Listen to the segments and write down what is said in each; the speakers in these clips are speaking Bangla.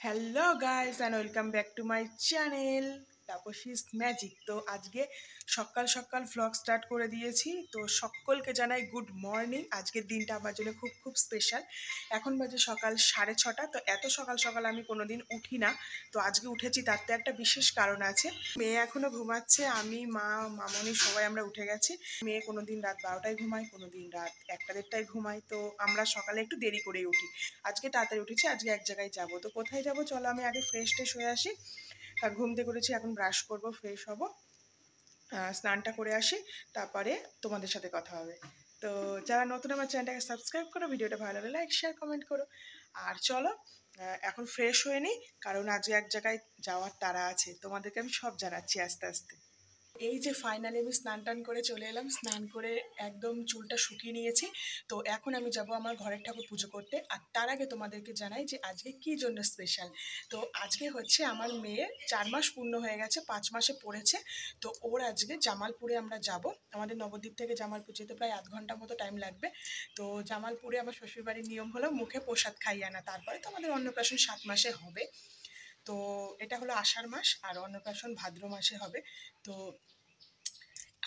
Hello guys and welcome back to my channel Tapasi's magic. তো আজকে সকাল সকাল ভ্লগ স্টার্ট করে দিয়েছি। তো সকলকে জানাই গুড মর্নিং। আজকের দিনটা আমার জন্য খুব খুব স্পেশাল। এখন বাজে সকাল 6:30। তো এত সকাল সকাল আমি কোনোদিন উঠি না, তো আজকে উঠেছি। তার তো একটা বিশেষ কারণ আছে। মেয়ে এখনও ঘুমাচ্ছে, আমি মা মামনি সবাই আমরা উঠে গেছি। মেয়ে কোনোদিন রাত 12টায় ঘুমায়, কোনোদিন রাত 1টা-1:30টায় ঘুমায়। তো আমরা সকালে একটু দেরি করেই উঠি। আজকে তাড়াতাড়ি উঠেছি, আজকে এক জায়গায় যাব। তো কোথায় যাব চলো আমি আগে ফ্রেশ ট্রেশ হয়ে আসি। কারণ ঘুম থেকে করেছি, এখন ব্রাশ করব, ফ্রেশ হব, স্নানটা করে আসি, তারপরে তোমাদের সাথে কথা হবে। তো যারা নতুন আমার চ্যানেলটাকে সাবস্ক্রাইব করো, ভিডিওটা ভালো লাগলে লাইক শেয়ার কমেন্ট করো। আর চলো এখন ফ্রেশ হয়ে নিই, কারণ আজকে এক জায়গায় যাওয়ার তাড়া আছে। তোমাদেরকে আমি সব জানাচ্ছি আস্তে আস্তে। এই যে ফাইনালি আমি স্নান টান করে চলে এলাম, স্নান করে একদম চুলটা শুকিয়ে নিয়েছি। তো এখন আমি যাব আমার ঘরের ঠাকুর পুজো করতে। আর তার আগে তোমাদেরকে জানাই যে আজকে কী জন্য স্পেশাল। তো আজকে হচ্ছে আমার মেয়ের 4 মাস পূর্ণ হয়ে গেছে, 5 মাসে পড়েছে। তো ওর আজকে জামালপুরে আমরা যাব। আমাদের নবদ্বীপ থেকে জামালপুর যেতে প্রায় আধ ঘন্টা মতো টাইম লাগবে। তো জামালপুরে আমার শ্বশুরবাড়ির নিয়ম হলো মুখে প্রসাদ খাইয়ে আনা, তারপরে তো আমাদের অন্নপ্রাশন 7 মাসে হবে। তো এটা হলো আষাঢ় মাস, আর অন্নপ্রাশন ভাদ্র মাসে হবে। তো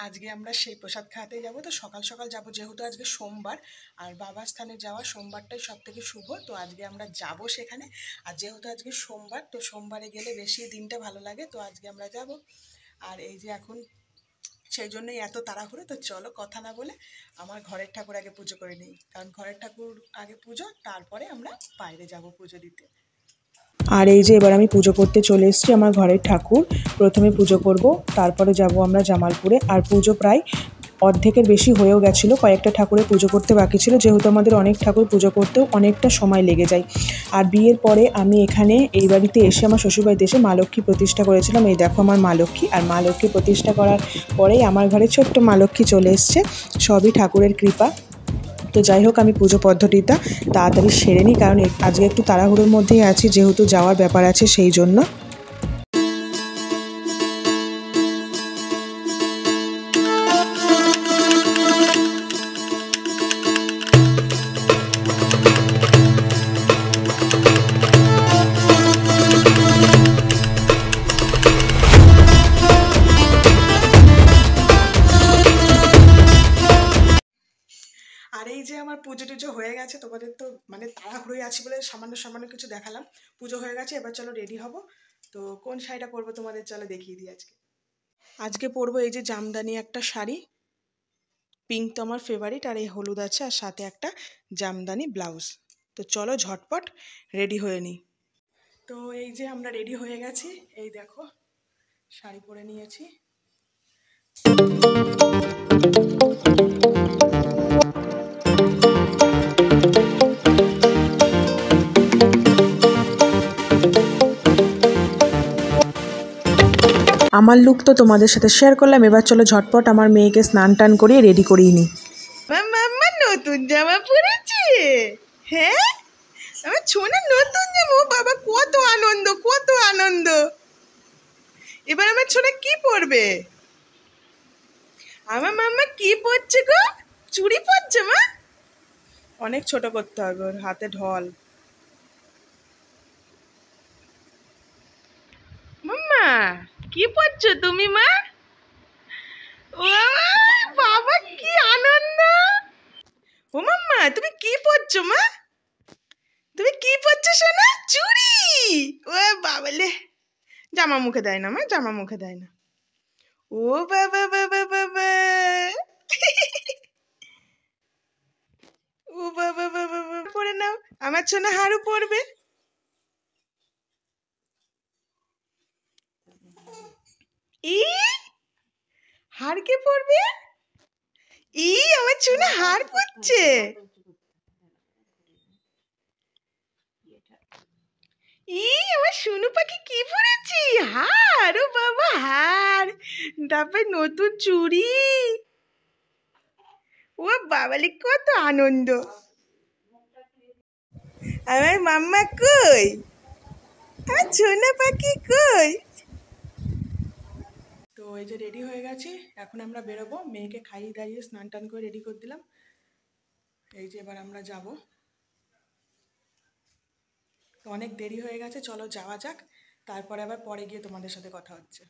আজকে আমরা সেই প্রসাদ খাওয়াতে যাব। তো সকাল সকাল যাব, যেহেতু আজকে সোমবার, আর বাবার স্থানে যাওয়া সোমবারটাই সব থেকে শুভ। তো আজকে আমরা যাব সেখানে। আর যেহেতু আজকে সোমবার, তো সোমবারে গেলে বেশি দিনটা ভালো লাগে। তো আজকে আমরা যাব। আর এই যে এখন সেই জন্যই এত তাড়াহুড়ো। তো চলো কথা না বলে আমার ঘরের ঠাকুর আগে পুজো করে নিই, কারণ ঘরের ঠাকুর আগে পুজো, তারপরে আমরা বাইরে যাব পুজো দিতে। আর এই যে এবার আমি পুজো করতে চলে এসেছি আমার ঘরের ঠাকুর। প্রথমে পুজো করব, তারপরে যাব আমরা জামালপুরে। আর পুজো প্রায় অর্ধেকের বেশি হয়েও গেছিলো, কয়েকটা ঠাকুরের পুজো করতে বাকি ছিল, যেহেতু আমাদের অনেক ঠাকুর পুজো করতেও অনেকটা সময় লেগে যায়। আর বিয়ের পরে আমি এখানে এই বাড়িতে এসে আমার শ্বশুরবাড়িতে এসে মা লক্ষ্মী প্রতিষ্ঠা করেছিলাম। এই দেখো আমার মা লক্ষ্মী। আর মা লক্ষ্মী প্রতিষ্ঠা করার পরেই আমার ঘরে ছোট্ট মা লক্ষ্মী চলে এসছে। সবই ঠাকুরের কৃপা। তো যাই হোক, আমি পুজো পদ্ধতিটা তাড়াতাড়ি সেরে নিই, কারণ আজকে একটু তাড়াহুড়োর মধ্যেই আছি, যেহেতু যাওয়ার ব্যাপার আছে সেই জন্য। আর এই যে আমার পুজো টুজো হয়ে গেছে, তোমাদের তো মানে তাড়াহুড়োই আছি বলে সামান্য সামান্য কিছু দেখালাম। পুজো হয়ে গেছে, এবার চলো রেডি হব। তো কোন শাড়িটা পরবো তোমাদের চলো দেখিয়ে দিই। আজকে পরবো এই যে জামদানি একটা শাড়ি, পিঙ্ক তো আমার ফেভারিট, আর এই হলুদ আছে, আর সাথে একটা জামদানি ব্লাউজ। তো চলো ঝটপট রেডি হয়ে নিই। তো এই যে আমরা রেডি হয়ে গেছি, এই দেখো শাড়ি পরে নিয়েছি। আমার লুক তো তোমাদের সাথে শেয়ার করলাম, এবার চলো ঝটপট আমার মেয়েকে স্নান টান করিয়ে রেডি করিয়ে নিই। মাম্মা নতুন জামা পরেছে, হ্যাঁ আমার ছোনা নতুন জামা। বাবা কত আনন্দ, কত আনন্দ। এবার আমার ছোনা কি পরবে? আমার মাম্মা কি পরছে গো? চুড়ি পরছে মা? অনেক ছোট করতে হবে, ওর হাতে ঢল। মাম্মা কি পরছো তুমি মা? ও বাবা কি আনন্দ। ও মাম্মা তুমি কি পরছো মা? তুমি কি পরছো সোনা? চুড়ি? ও বাবালে, জামা মুখে দেয় না মা, জামা মুখে দেয় না। ও বাবা বাবা বাবা, ও বাবা বাবা বাবা, পরে নাও। আমার সোনা হারু পরবে। ই হার কে পরবে? ই আমার সোনা হার পরছে। ই আমার সোনু পাখি কি পরেছি? হার, ও বাবা হার, তারপরে নতুন চুড়ি। ও বাবালে কত আনন্দ। আমার মাম্মা কই? আমার সোনা পাখি কই? তো এই যে রেডি হয়ে গেছি, এখন আমরা বেরোবো। মেয়েকে খাইয়ে দাইয়ে স্নান টান করে রেডি করে দিলাম। এই যে এবার আমরা যাব। তো অনেক দেরি হয়ে গেছে, চলো যাওয়া যাক, তারপরে আবার পরে গিয়ে তোমাদের সাথে কথা হচ্ছে।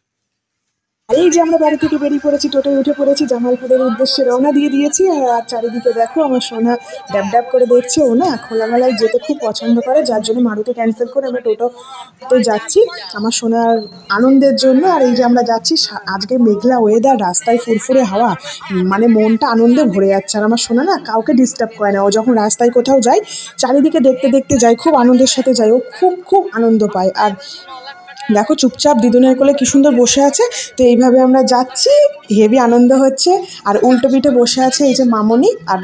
আর এই যে আমরা বাড়ি থেকে বেরিয়ে পড়েছি, টোটোয় উঠে পড়েছি, জামালপুরের উদ্দেশ্যে রওনা দিয়ে দিয়েছি। আর চারিদিকে দেখো আমার সোনা ড্যাব ড্যাব করে দেখছে, ও না খোলামেলায় যেতে খুব পছন্দ করে, যার জন্য মারুতি ক্যান্সেল করে আমরা টোটোতে যাচ্ছি আমার সোনার আনন্দের জন্য। আর এই যে আমরা যাচ্ছি, আজকে মেঘলা ওয়েদার, রাস্তায় ফুরফুরে হাওয়া, মানে মনটা আনন্দে ভরে যাচ্ছে। আর আমার সোনা না কাউকে ডিস্টার্ব করে না, ও যখন রাস্তায় কোথাও যায় চারিদিকে দেখতে দেখতে যায়, খুব আনন্দের সাথে যায়, ও খুব খুব আনন্দ পায়। আর দেখো চুপচাপ দিদুনের কোলে কি সুন্দর বসে আছে। তো এইভাবে আমরা যাচ্ছি, হেভি আনন্দ হচ্ছে। আর উল্টো পিঠে বসে আছে এই যে মামনি, আর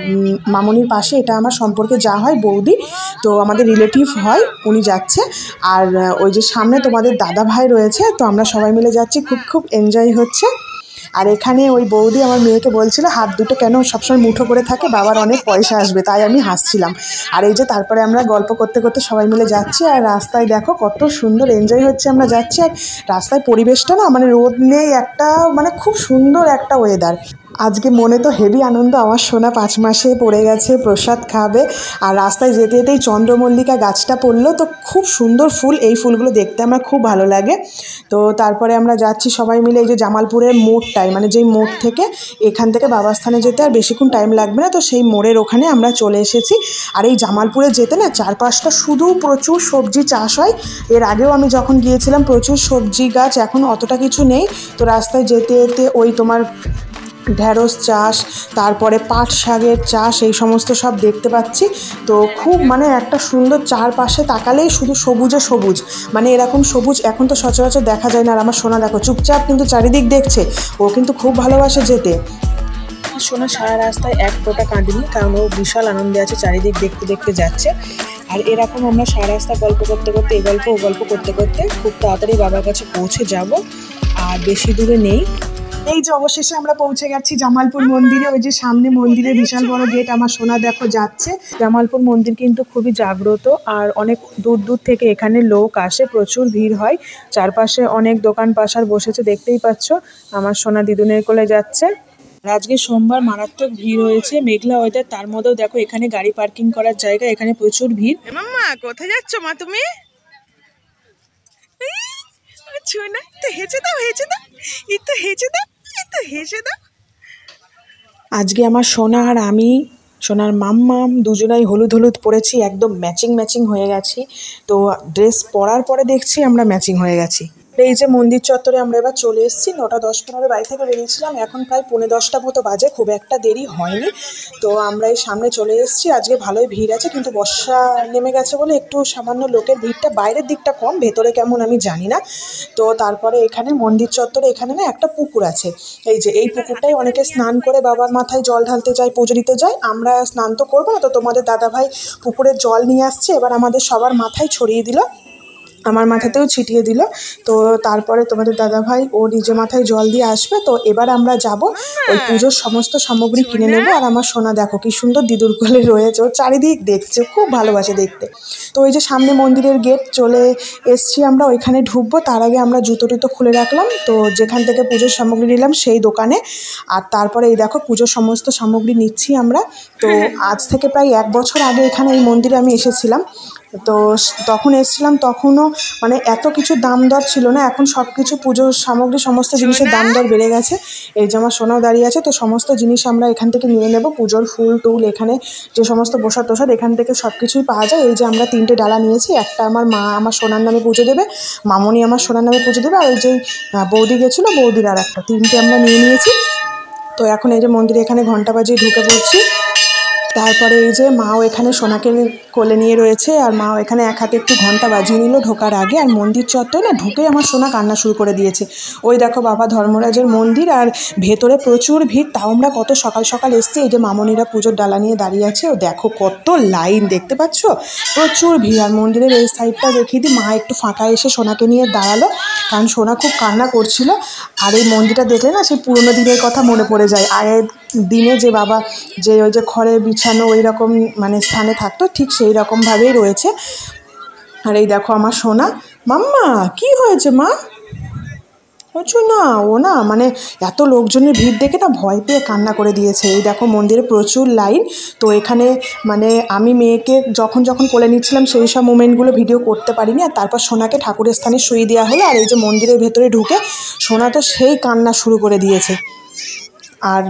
মামনির পাশে এটা আমার সম্পর্কে যা হয় বৌদি, তো আমাদের রিলেটিভ হয়, উনি যাচ্ছে। আর ওই যে সামনে তোমাদের দাদা ভাই রয়েছে, তো আমরা সবাই মিলে যাচ্ছি, খুব খুব এনজয় হচ্ছে। আর এখানে ওই বৌদি আমার মেয়েকে বলছিল হাত দুটো কেন সবসময় মুঠো করে থাকে, বাবার অনেক পয়সা আসবে, তাই আমি হাসছিলাম। আর এই যে তারপরে আমরা গল্প করতে করতে সবাই মিলে যাচ্ছি, আর রাস্তায় দেখো কত সুন্দর এনজয় হচ্ছে, আমরা যাচ্ছি। আর রাস্তায় পরিবেশটা না মানে রোদ নেই একটা, মানে খুব সুন্দর একটা ওয়েদার। আজকে মনে তো হেভি আনন্দ, আমার সোনা 5 মাসে পড়ে গেছে, প্রসাদ খাবে। আর রাস্তায় যেতে যেতেই চন্দ্রমল্লিকা গাছটা পড়লো, তো খুব সুন্দর ফুল, এই ফুলগুলো দেখতে আমার খুব ভালো লাগে। তো তারপরে আমরা যাচ্ছি সবাই মিলে এই যে জামালপুরের মোড়টায়, মানে যেই মোড় থেকে এখান থেকে বাবাস্থানে যেতে আর বেশিক্ষণ টাইম লাগবে না, তো সেই মোড়ের ওখানে আমরা চলে এসেছি। আর এই জামালপুরে যেতে না চারপাশটা শুধু প্রচুর সবজি চাষ হয়। এর আগেও আমি যখন গিয়েছিলাম প্রচুর সবজি গাছ, এখন অতটা কিছু নেই। তো রাস্তায় যেতে যেতে ওই তোমার ঢ্যাঁড়স চাষ, তারপরে পাট শাকের চাষ, এই সমস্ত সব দেখতে পাচ্ছি। তো খুব মানে একটা সুন্দর, চারপাশে তাকালেই শুধু সবুজে সবুজ, মানে এরকম সবুজ এখন তো সচরাচর দেখা যায় না। আর আমার সোনা দেখো চুপচাপ কিন্তু চারিদিক দেখছে, ও কিন্তু খুব ভালোবাসে যেতে। সোনা সারা রাস্তায় এক ফোঁটা কাঁদেনি, কারণ ও বিশাল আনন্দে আছে, চারিদিক দেখতে দেখতে যাচ্ছে। আর এরকম আমরা সারা রাস্তা গল্প করতে করতে, এই গল্প ও গল্প করতে করতে খুব তাড়াতাড়ি বাবার কাছে পৌঁছে যাব, আর বেশি দূরে নেই। এই যে অবশেষে আমরা পৌঁছে গেছি জামালপুর মন্দিরে, ওই যে সামনে মন্দিরের বিশাল বড় গেট, আমার সোনা দেখো যাচ্ছে। জামালপুর মন্দির কিন্তু খুবই জাগ্রত, আর অনেক দূর দূর থেকে এখানে লোক আসে, প্রচুর ভিড় হয়। চারপাশে অনেক দোকান পাশার বসেছে, দেখতেই পাচ্ছ। আমার সোনা দিদুনের কোলে যাচ্ছে। আজকে সোমবার মারাত্মক ভিড় হয়েছে, মেঘলা ওয়েদার, তার মধ্যেও দেখো এখানে গাড়ি পার্কিং করার জায়গা, এখানে প্রচুর ভিড়। মাম্মা কোথায় যাচ্ছ মা তুমি? না তো হেঁচে দাও, হেঁচে দাও, এই তো হেঁচে দাও, এই তো হেঁচে দাও। আজকে আমার সোনা আর আমি, সোনার মাম্মাম দুজনাই হলুদ হলুদ পরেছি, একদম ম্যাচিং ম্যাচিং হয়ে গেছি। তো ড্রেস পরার পরে দেখছি আমরা ম্যাচিং হয়ে গেছি। এই যে মন্দির চত্বরে আমরা এবার চলে এসেছি, 9টা 10-15 বাড়ি থেকে বেরিয়েছিলাম, এখন প্রায় 9:45 মতো বাজে, খুব একটা দেরি হয়নি। তো আমরা এই সামনে চলে এসেছি। আজকে ভালোই ভিড় আছে, কিন্তু বর্ষা নেমে গেছে বলে একটু সামান্য লোকের ভিড়টা বাইরের দিকটা কম, ভেতরে কেমন আমি জানি না। তো তারপরে এখানে মন্দির চত্বরে এখানে না একটা পুকুর আছে, এই যে এই পুকুরটাই অনেকে স্নান করে বাবার মাথায় জল ঢালতে যায়, পুজো দিতে যায়। আমরা স্নান তো করবো না, তো তোমাদের দাদাভাই পুকুরের জল নিয়ে আসছে, এবার আমাদের সবার মাথায় ছড়িয়ে দিল, আমার মাথাতেও ছিটিয়ে দিল। তো তারপরে তোমাদের দাদাভাই ও নিজে মাথায় জল দিয়ে আসবে। তো এবার আমরা যাব, ওই পুজোর সমস্ত সামগ্রী কিনে নেব। আর আমার সোনা দেখো কি সুন্দর দিদুর কোলে রয়েছে, ও চারিদিক দেখছে, খুব ভালোবাসে দেখতে। তো ওই যে সামনে মন্দিরের গেট চলে এসছি আমরা, ওইখানে ঢুকবো। তার আগে আমরা জুতো টুতো খুলে রাখলাম, তো যেখান থেকে পুজোর সামগ্রী নিলাম সেই দোকানে। আর তারপরে এই দেখো পুজোর সমস্ত সামগ্রী নিচ্ছি আমরা। তো আজ থেকে প্রায় 1 বছর আগে এখানে এই মন্দিরে আমি এসেছিলাম। তো তখন এসেছিলাম, তখনও মানে এত কিছু দাম দর ছিল না, এখন সব কিছু পুজোর সামগ্রী সমস্ত জিনিসের দাম দর বেড়ে গেছে। এই যে আমার সোনাও দাঁড়িয়ে আছে, তো সমস্ত জিনিস আমরা এখান থেকে নিয়ে নেব, পুজোর ফুল টুল, এখানে যে সমস্ত প্রসাদ টোসাদ এখান থেকে সব কিছুই পাওয়া যায়। এই যে আমরা 3টে ডালা নিয়েছি, একটা আমার মা আমার সোনার নামে পুজো দেবে, মামনি আমার সোনার নামে পুজো দেবে, আর ওই যে বৌদি গেছিলো বৌদির আর একটা, 3টে আমরা নিয়ে নিয়েছি। তো এখন এই যে মন্দিরে এখানে ঘন্টা বাজিয়ে ঢুকে পড়ছি। তারপরে এই যে মাও এখানে সোনাকে কোলে নিয়ে রয়েছে, আর মাও এখানে এক হাতে একটু ঘন্টা বাজিয়ে নিল ঢোকার আগে। আর মন্দির চত্বরে না ঢুকেই আমার সোনা কান্না শুরু করে দিয়েছে। ওই দেখো বাবা ধর্মরাজের মন্দির, আর ভেতরে প্রচুর ভিড়, তাও আমরা কত সকাল সকাল এসছি। এই যে মামনিরা পুজোর ডালা নিয়ে দাঁড়িয়ে আছে, ও দেখো কত লাইন, দেখতে পাচ্ছ প্রচুর ভিড়। আর মন্দিরের এই সাইডটা দেখিয়ে দিই, মা একটু ফাঁকা এসে সোনাকে নিয়ে দাঁড়ালো, কারণ সোনা খুব কান্না করছিল। আর এই মন্দিরটা দেখলে না সেই পুরোনো দিনের কথা মনে পড়ে যায়, আগের দিনে যে বাবা যে ওই যে খড়ের বিছানো ওই রকম মানে স্থানে থাকতো, ঠিক সেই রকমভাবেই রয়েছে। আর এই দেখো আমার সোনা, মাম্মা কি হয়েছে মা? প্রচুর না, ও না মানে এত লোকজনের ভিড় দেখে না ভয় পেয়ে কান্না করে দিয়েছে। এই দেখো মন্দিরে প্রচুর লাইন। তো এখানে মানে আমি মেয়েকে যখন যখন কোলে নিচ্ছিলাম সেই সব মোমেন্টগুলো ভিডিও করতে পারিনি। আর তারপর সোনাকে ঠাকুরের স্থানে শুয়ে দেওয়া হলো। আর এই যে মন্দিরের ভেতরে ঢুকে সোনা তো সেই কান্না শুরু করে দিয়েছে। আর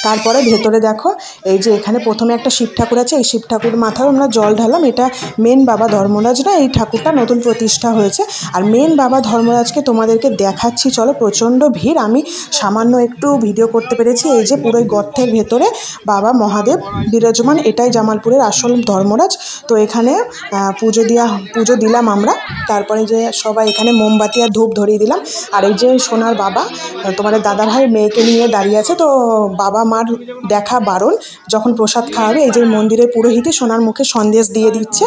তারপরে ভেতরে দেখো এই যে এখানে প্রথমে একটা শিব ঠাকুর আছে, এই শিব ঠাকুর মাথায় আমরা জল ঢালাম। এটা মেন বাবা ধর্মরাজ না, এই ঠাকুরটা নতুন প্রতিষ্ঠা হয়েছে। আর মেন বাবা ধর্মরাজকে তোমাদেরকে দেখাচ্ছি চলো। প্রচণ্ড ভিড়, আমি সামান্য একটু ভিডিও করতে পেরেছি। এই যে পুরো গর্তের ভেতরে বাবা মহাদেব বিরাজমান, এটাই জামালপুরের আসল ধর্মরাজ। তো এখানে পুজো দিলাম আমরা। তারপরে যে সবাই এখানে মোমবাতি আর ধূপ ধরিয়ে দিলাম। আর এই যে সোনার বাবা তোমাদের দাদাভাই মেয়েকে নিয়ে দাঁড়িয়ে আছে। তো বাবা মার দেখা বারণ, যখন প্রসাদ খাওয়াবে এই যে মন্দিরের পুরোহিতই সোনার মুখে সন্দেশ দিয়ে দিচ্ছে।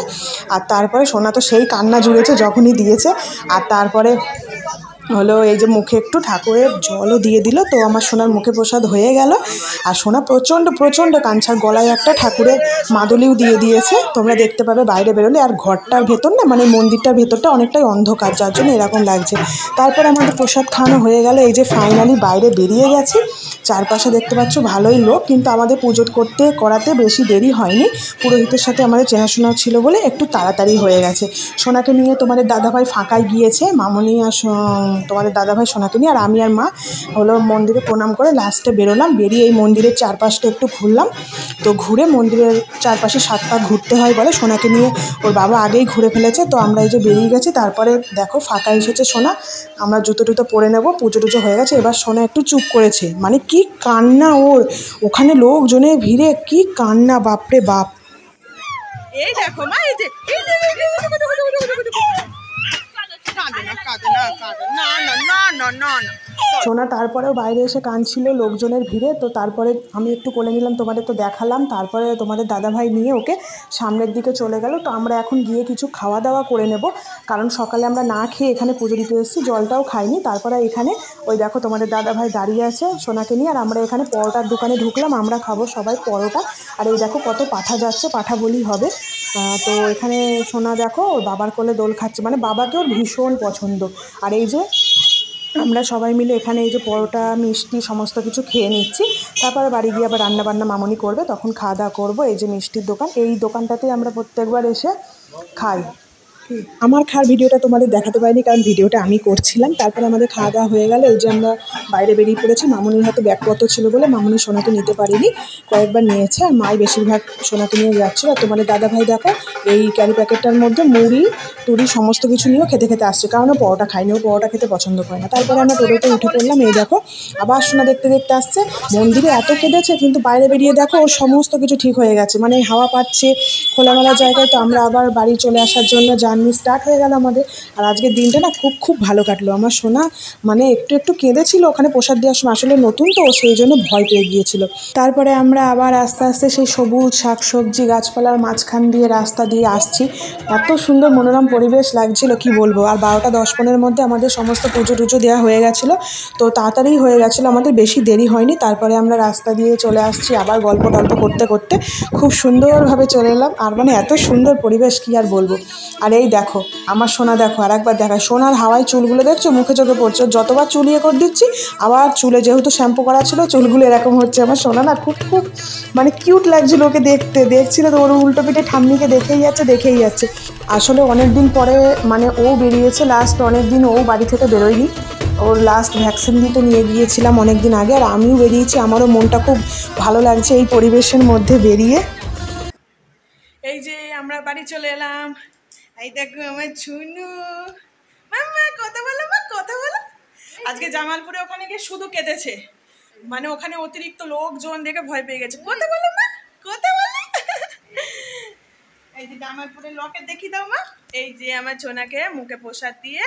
আর তারপরে সোনা তো সেই কান্না জুড়েছে যখনই দিয়েছে। আর তারপরে হলো এই যে মুখে একটু ঠাকুরের জলও দিয়ে দিল। তো আমার সোনার মুখে প্রসাদ হয়ে গেল। আর সোনা প্রচণ্ড প্রচণ্ড কাঁদছে। আর গলায় একটা ঠাকুরের মাদুলিও দিয়ে দিয়েছে, তোমরা দেখতে পাবে বাইরে বেরোলে। আর ঘরটার ভেতর না মানে মন্দিরটার ভেতরটা অনেকটাই অন্ধকার, যার জন্য এরকম লাগছে। তারপর আমাদের প্রসাদ খাওয়ানো হয়ে গেল। এই যে ফাইনালি বাইরে বেরিয়ে গেছি। চারপাশে দেখতে পাচ্ছ ভালোই লোক, কিন্তু আমাদের পুজো করাতে বেশি দেরি হয়নি। পুরোহিতের সাথে আমাদের চেনাশোনা ছিল বলে একটু তাড়াতাড়ি হয়ে গেছে। সোনাকে নিয়ে তোমাদের দাদাভাই ফাঁকায় গিয়েছে, মামনি আর তোমাদের দাদাভাই সোনাকে নিয়ে। আর আমি আর মা হলো মন্দিরে প্রণাম করে লাস্টে বেরোলাম। বেরিয়ে এই মন্দিরের চারপাশটা একটু ঘুরলাম। তো ঘুরে মন্দিরের চারপাশে 7 পাক ঘুরতে হয় বলে, সোনাকে নিয়ে ওর বাবা আগেই ঘুরে ফেলেছে। তো আমরা এই যে বেরিয়ে গেছি। তারপরে দেখো ফাঁকা এসেছে সোনা, আমরা জুতো টুতো পরে নেবো। পুজো টুজো হয়ে গেছে। এবার সোনা একটু চুপ করেছে, মানে কি কান্না ওর, ওখানে লোকজনের ভিড়ে কি কান্না, বাপরে বাপ। এই দেখো মা, এই যে সোনা তারপরেও বাইরে এসে কাঁদছিল লোকজনের ভিড়ে। তো তারপরে আমি একটু কোলে নিলাম, তোমাদের তো দেখালাম। তারপরে তোমাদের দাদাভাই নিয়ে ওকে সামনের দিকে চলে গেল। তো আমরা এখন গিয়ে কিছু খাওয়া দাওয়া করে নেব, কারণ সকালে আমরা না খেয়ে এখানে পুজো দিতে এসেছি, জলটাও খাইনি। তারপরে এখানে ওই দেখো তোমাদের দাদাভাই দাঁড়িয়ে আছে সোনাকে নিয়ে। আর আমরা এখানে পরোটার দোকানে ঢুকলাম, আমরা খাবো সবাই পরোটা। আর এই দেখো কত পাঠা যাচ্ছে, পাঠা বলি হবে। তো এখানে সোনা দেখো ওর বাবার কোলে দোল খাচ্ছে, মানে বাবাকে ওর ভীষণ পছন্দ। আর এই যে আমরা সবাই মিলে এখানে এই যে পরোটা মিষ্টি সমস্ত কিছু খেয়ে নিচ্ছি। তারপরে বাড়ি গিয়ে আবার রান্নাবান্না মামনি করবে, তখন খাওয়া দাওয়া করবো। এই যে মিষ্টির দোকান, এই দোকানটাতেই আমরা প্রত্যেকবার এসে খাই। আমার খাওয়ার ভিডিওটা তোমাদের দেখাতে পারিনি, কারণ ভিডিওটা আমি করছিলাম। তারপরে আমাদের খাওয়া দাওয়া হয়ে গেল। এই যে আমরা বাইরে বেরিয়ে পড়েছি। মামনির হাতে ব্যাগপত্র ছিল বলে মামনি সোনাকে নিতে পারিনি, কয়েকবার নিয়েছে। আর মাই বেশিরভাগ সোনাকে নিয়ে যাচ্ছিল। আর তোমাদের দাদাভাই দেখো এই ক্যারি প্যাকেটটার মধ্যে মুড়ি টুড়ি সমস্ত কিছু নিয়েও খেতে খেতে আসছে, কারণ ও পরোটা খায়নি, ও পরোটা খেতে পছন্দ করে না। তারপরে আমরা টোটোতে উঠে পড়লাম। এই দেখো আবার সোনা দেখতে দেখতে আসছে। মন্দিরে এত কেঁদেছে, কিন্তু বাইরে বেরিয়ে দেখো ওর সমস্ত কিছু ঠিক হয়ে গেছে, মানে হাওয়া পাচ্ছে খোলামেলা জায়গায়। তো আমরা আবার বাড়ি চলে আসার জন্য জার্নি স্টার্ট হয়ে গেল আমাদের। আর আজকের দিনটা না খুব খুব ভালো কাটলো। আমার সোনা মানে একটু একটু কেঁদেছিল ওখানে প্রসাদ দেওয়ার সময়, আসলে নতুন তো সেই জন্য ভয় পেয়ে গিয়েছিল। তারপরে আমরা আবার আস্তে আস্তে সেই সবুজ শাকসবজি গাছপালার মাঝখান দিয়ে রাস্তা দিয়ে আসছি। এত সুন্দর মনোরম পরিবেশ লাগছিল কি বলবো। আর 12টা 10-15 মধ্যে আমাদের সমস্ত পুজো টুজো দেওয়া হয়ে গেছিলো। তো তাড়াতাড়ি হয়ে গেছিলো, আমাদের বেশি দেরি হয়নি। তারপরে আমরা রাস্তা দিয়ে চলে আসছি আবার গল্প টল্প করতে করতে খুব সুন্দরভাবে চলে এলাম। আর মানে এত সুন্দর পরিবেশ কি আর বলবো। আর এই দেখো আমার সোনা, দেখো আর একবার দেখায়, সোনার হাওয়ায় চুলগুলো দেখছো মুখে চোখে পড়ছে। যতবার চুল ইয়ে করে দিচ্ছি আবার চুলে যেহেতু শ্যাম্পু করা ছিল চুলগুলো এরকম হচ্ছে। আমার সোনা না খুব খুব মানে কিউট লাগছিল ওকে দেখতে। দেখছিল তো ওর উল্টো পিঠে ঠাম্মিকে দেখেই যাচ্ছে। আসলে অনেক দিন পরে মানে ও বেরিয়েছে লাস্ট, অনেক দিন ও বাড়ি থেকে বেরোয়নি। ওর লাস্ট ভ্যাকসিন দিতে নিয়ে গিয়েছিলাম অনেক দিন আগে। আর আমিও বেরিয়েছি, আমারও মনটা খুব ভালো লাগছে এই পরিবেশের মধ্যে বেরিয়ে। এই যে আমরা বাড়ি চলে এলাম। এই দেখো আমার ঝুনু, মাম্মা কথা বলো, মা কথা বলো। আজকে জামালপুরে ওখানে গিয়ে শুধু কেঁদেছে, মানে ওখানে অতিরিক্ত লোকজন দেখে ভয় পেয়ে গেছে। কথা বলো মা, কথা বলো। এই যে জামালপুরের লকেট দেখি দাও মা। এই যে আমার সোনাকে মুখে প্রসাদ দিয়ে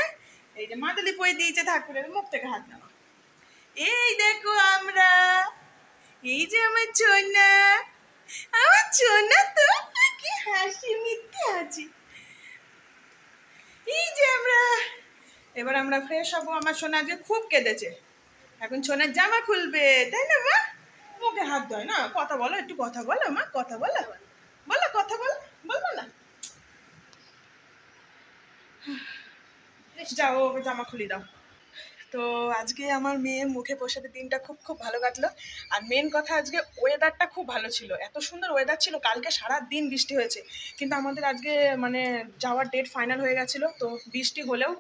এই যে মাদুলি পই দিয়েছে ঠাকুরের, মুখ থেকে হাত নাও। এই দেখো আমরা, এই যে আমার সোনা, আমার সোনা তো কি হাসি মিথ্যে আছে। এই যে আমরা এবার আমরা ফ্রেশ হবো। আমার সোনা আজকে খুব কেঁদেছে, এখন সোনার জামা খুলবে, তাই না মা? মুখে হাত দেয় না, কথা বলো, একটু কথা বলো মা, কথা বলো, বলো কথা বলো, বলবো না? যাও ওকে জামা খুলি দাও। তো আজকে আমার মেয়ের মুখে প্রসাদের দিনটা খুব খুব ভালো কাটলো। আর মেন কথা, আজকে ওয়েদারটা খুব ভালো ছিল, এত সুন্দর ওয়েদার ছিল। কালকে সারা দিন বৃষ্টি হয়েছে, কিন্তু আমাদের আজকে মানে যাওয়ার ডেট ফাইনাল হয়ে গেছিলো। তো বৃষ্টি হলেও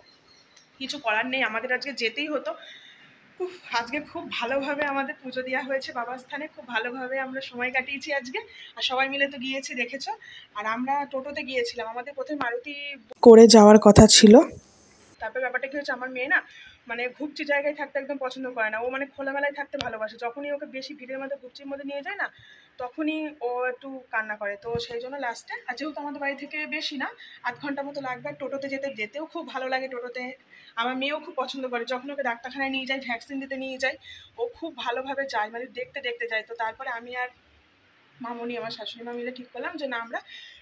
কিছু করার নেই, আমাদের আজকে যেতেই হতো। আজকে খুব ভালোভাবে আমাদের পুজো দেওয়া হয়েছে বাবার স্থানে, খুব ভালোভাবে আমরা সময় কাটিয়েছি আজকে। আর সবাই মিলে তো গিয়েছি, দেখেছো। আর আমরা টোটোতে গিয়েছিলাম, আমাদের প্রথমে মারুতি করে যাওয়ার কথা ছিল। তারপর ব্যাপারটা কি হচ্ছে, আমার মেয়ে না মানে ঘুপচি জায়গায় থাকতে একদম পছন্দ করে না, ও মানে খোলামেলায় থাকতে ভালোবাসে। যখনই ওকে বেশি ভিড়ের মধ্যে ঘুপচির মধ্যে নিয়ে যায় না, তখনই ও একটু কান্না করে। তো সেই জন্য লাস্টে, আর যেহেতু আমাদের বাড়ি থেকে বেশি না, 8 ঘন্টা মতো লাগবে, টোটোতে যেতেও খুব ভালো লাগে টোটোতে। আমার মেয়েও খুব পছন্দ করে, যখন ওকে ডাক্তারখানায় নিয়ে যায়, ভ্যাকসিন দিতে নিয়ে যায়, ও খুব ভালোভাবে যায়, মানে দেখতে দেখতে যায়। তো তারপরে আমি আর মামনি, আমার শাশুড়ি মা মিলে ঠিক করলাম যে না, আমরা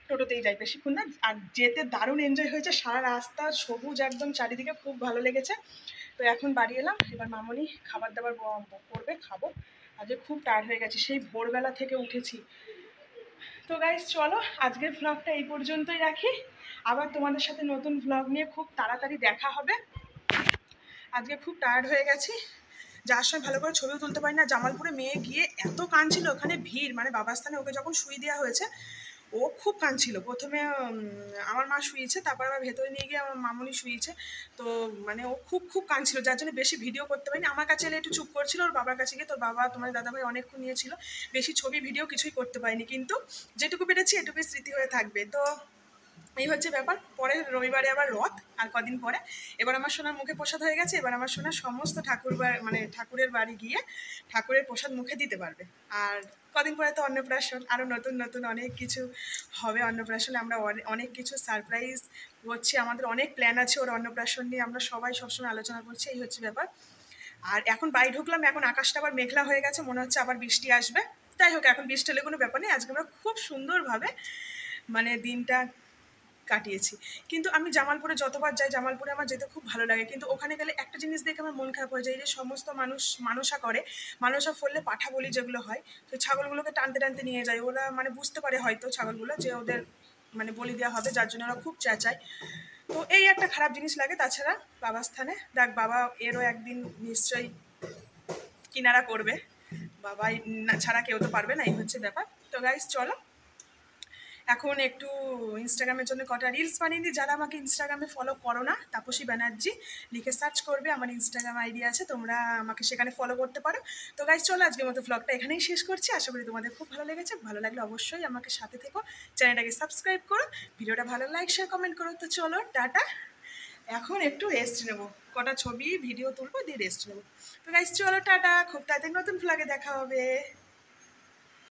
টোটোতেই যাই, বেশিক্ষণ না। আর যেতে দারুণ এনজয় হয়েছে, সারা রাস্তা সবুজ একদম চারিদিকে, খুব ভালো লেগেছে। তো এখন বাড়ি এলাম, এবার মামনি খাবার দাবার করবে, খাবো। আজকে খুব টায়ার্ড হয়ে গেছি, সেই ভোরবেলা থেকে উঠেছি। তো গাইস চলো, আজকের ভ্লগটা এই পর্যন্তই রাখি। আবার তোমাদের সাথে নতুন ভ্লগ নিয়ে খুব তাড়াতাড়ি দেখা হবে। আজকে খুব টায়ার্ড হয়ে গেছি, যার সময় ভালো করে ছবিও তুলতে পারি না। জামালপুরে মেয়ে গিয়ে এত কাঁদছিল, ওখানে ভিড়, মানে বাবার স্থানে ওকে যখন শুই দেওয়া হয়েছে, ও খুব কাঁদছিল। প্রথমে আমার মা শুয়েছে, তারপর আবার ভেতরে নিয়ে গিয়ে আমার মামুনি শুয়েছে। তো মানে ও খুব খুব কাঁদছিল, যার জন্য বেশি ভিডিও করতে পারিনি। আমার কাছে এলে একটু চুপ করছিল, ওর বাবার কাছে গিয়ে তোর বাবা, তোমার দাদাভাই অনেকক্ষণ নিয়েছিল, বেশি ছবি ভিডিও কিছুই করতে পারিনি। কিন্তু যেটুকু পেরেছি এটুকুই স্মৃতি হয়ে থাকবে। তো এই হচ্ছে ব্যাপার। পরে রবিবারে আবার রথ, আর কদিন পরে। এবার আমার সোনার মুখে প্রসাদ হয়ে গেছে, এবার আমার সোনার সমস্ত মানে ঠাকুরের বাড়ি গিয়ে ঠাকুরের প্রসাদ মুখে দিতে পারবে। আর কদিন পরে তো অন্নপ্রাশন, আরও নতুন নতুন অনেক কিছু হবে অন্নপ্রাশনে। আমরা অনেক কিছু সারপ্রাইজ হচ্ছে, আমাদের অনেক প্ল্যান আছে ওর অন্নপ্রাশন নিয়ে, আমরা সবাই সবসময় আলোচনা করছি। এই হচ্ছে ব্যাপার। আর এখন বাড়ি ঢুকলাম, এখন আকাশটা আবার মেঘলা হয়ে গেছে, মনে হচ্ছে আবার বৃষ্টি আসবে। যাই হোক, এখন বৃষ্টি হলে কোনো ব্যাপার নেই, আজকে আমরা খুব সুন্দরভাবে মানে দিনটা কাটিয়েছি। কিন্তু আমি জামালপুরে যতবার যাই, জামালপুরে আমার যেতে খুব ভালো লাগে। কিন্তু ওখানে গেলে একটা জিনিস দেখে আমার মন খারাপ হয়ে যায়, যে সমস্ত মানুষ মানসা করে, মানসা ফললে পাঠা বলি যেগুলো হয়, সেই ছাগলগুলোকে টানতে টানতে নিয়ে যায়। ওরা মানে বুঝতে পারে হয়তো ছাগলগুলো যে ওদের মানে বলি দেওয়া হবে, যার জন্য ওরা খুব চেঁচায়। তো এই একটা খারাপ জিনিস লাগে। তাছাড়া বাবার স্থানে দেখ, বাবা এরও একদিন নিশ্চয়ই কিনারা করবে, বাবাই না ছাড়া কেউ তো পারবে না। এই হচ্ছে ব্যাপার। তো গাইস চলো, এখন একটু ইনস্টাগ্রামের জন্য কটা রিলস বানিয়ে দিই। যারা আমাকে ইনস্টাগ্রামে ফলো করো না, তাপসী ব্যানার্জি লিখে সার্চ করবে, আমার ইনস্টাগ্রাম আইডি আছে, তোমরা আমাকে সেখানে ফলো করতে পারো। তো গাইজ চলো, আজকের মতো ভ্লগটা এখানেই শেষ করছি। আশা করি তোমাদের খুব ভালো লেগেছে। ভালো লাগলে অবশ্যই আমাকে সাথে থেকো, চ্যানেলটাকে সাবস্ক্রাইব করো, ভিডিওটা ভালো লাইক শেয়ার কমেন্ট করো। তো চলো টাটা, এখন একটু রেস্ট নেবো, কটা ছবি ভিডিও তুলবো, দিয়ে রেস্ট নেবো। তো গাইজ চলো টাটা, খুব তাড়াতাড়ি নতুন ভ্লগে দেখা হবে।